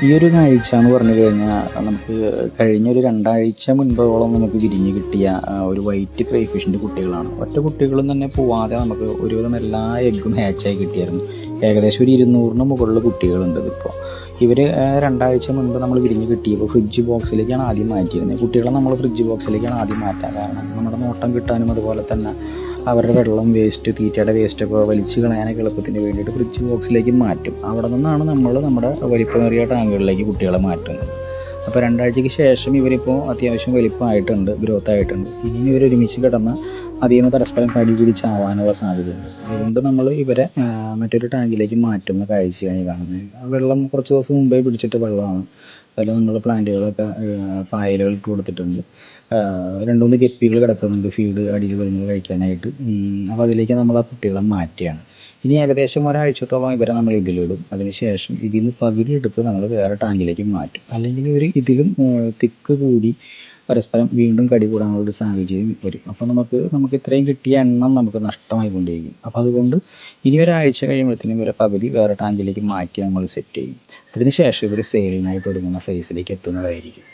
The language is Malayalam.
ഈ ഒരു കാഴ്ച എന്ന് പറഞ്ഞു കഴിഞ്ഞാൽ നമുക്ക് കഴിഞ്ഞൊരു 2 ആഴ്ച മുൻപോളം നമുക്ക് വിരിഞ്ഞ് കിട്ടിയ ഒരു വൈറ്റ് ക്രൈഫിഷിൻ്റെ കുട്ടികളാണ്. ഒറ്റ കുട്ടികളും തന്നെ പോവാതെ നമുക്ക് ഒരുവിധം എല്ലാ എഗ്ഗും ഹാച്ചായി കിട്ടിയായിരുന്നു. ഏകദേശം ഒരു 200-ന് മുകളിൽ കുട്ടികളുണ്ട് ഇതിപ്പോൾ. ഇവർ 2 ആഴ്ച മുൻപ് നമ്മൾ വിരിഞ്ഞ് കിട്ടിയപ്പോൾ ഫ്രിഡ്ജ് ബോക്സിലേക്കാണ് ആദ്യം മാറ്റിയിരുന്നത്. കുട്ടികളെ നമ്മൾ ഫ്രിഡ്ജ് ബോക്സിലേക്കാണ് ആദ്യം മാറ്റാൻ കാരണം നമ്മുടെ നോട്ടം കിട്ടാനും അതുപോലെ തന്നെ അവരുടെ വെള്ളം വേസ്റ്റ് തീറ്റയുടെ വേസ്റ്റൊക്കെ വലിച്ച് കളയാനൊക്കെ എളുപ്പത്തിന് വേണ്ടിയിട്ട് ഫ്രിഡ്ജ് ബോക്സിലേക്ക് മാറ്റും. അവിടെ നിന്നാണ് നമ്മൾ നമ്മുടെ വലിപ്പമേറിയ ടാങ്കുകളിലേക്ക് കുട്ടികളെ മാറ്റുന്നത്. അപ്പോൾ 2 ആഴ്ചയ്ക്ക് ശേഷം ഇവരിപ്പോൾ അത്യാവശ്യം വലിപ്പമായിട്ടുണ്ട്, ഗ്രോത്ത് ആയിട്ടുണ്ട്. ഇനി ഇവർ ഒരുമിച്ച് കിടന്ന് അതിൽ നിന്ന് പരസ്പരം കടി പിടിച്ചാവാനുള്ള സാധ്യതയുണ്ട്. അതുകൊണ്ട് നമ്മൾ ഇവരെ മറ്റൊരു ടാങ്കിലേക്ക് മാറ്റുന്ന കാഴ്ചയാണ് ഈ കാണുന്നത്. വെള്ളം കുറച്ച് ദിവസം മുമ്പേ പിടിച്ചിട്ട് വെള്ളമാണ്. അതിൽ നമ്മൾ പ്ലാന്റുകളൊക്കെ പായലുകൾ ഇട്ട് കൊടുത്തിട്ടുണ്ട്. 2-3 ഗപ്പികൾ കിടക്കുന്നുണ്ട് ഫീഡ് അടിയിൽ വരുന്നത് കഴിക്കാനായിട്ട്. അപ്പോൾ അതിലേക്ക് നമ്മൾ ആ കുട്ടികളെ മാറ്റുകയാണ്. ഇനി ഏകദേശം ഒരാഴ്ചത്തോളം ഇവരെ നമ്മൾ ഇതിലിടും. അതിനുശേഷം ഇതിൽ നിന്ന് പകുതി എടുത്ത് നമ്മൾ വേറെ ടാങ്കിലേക്ക് മാറ്റും. അല്ലെങ്കിൽ ഇവർ ഇതിലും തിക്ക് കൂടി പരസ്പരം വീണ്ടും കടി കൂടാനുള്ളൊരു സാഹചര്യം വരും. അപ്പോൾ നമുക്ക് ഇത്രയും കിട്ടിയ എണ്ണം നമുക്ക് നഷ്ടമായിക്കൊണ്ടിരിക്കും. അപ്പോൾ അതുകൊണ്ട് ഇനി ഒരാഴ്ച കഴിയുമ്പോഴത്തേനും ഇവരെ പകുതി വേറെ ടാങ്കിലേക്ക് മാറ്റി നമ്മൾ സെറ്റ് ചെയ്യും. അതിനുശേഷം ഇവർ സെയിലിനായിട്ട് എടുക്കുന്ന സൈസിലേക്ക് എത്തുന്നതായിരിക്കും.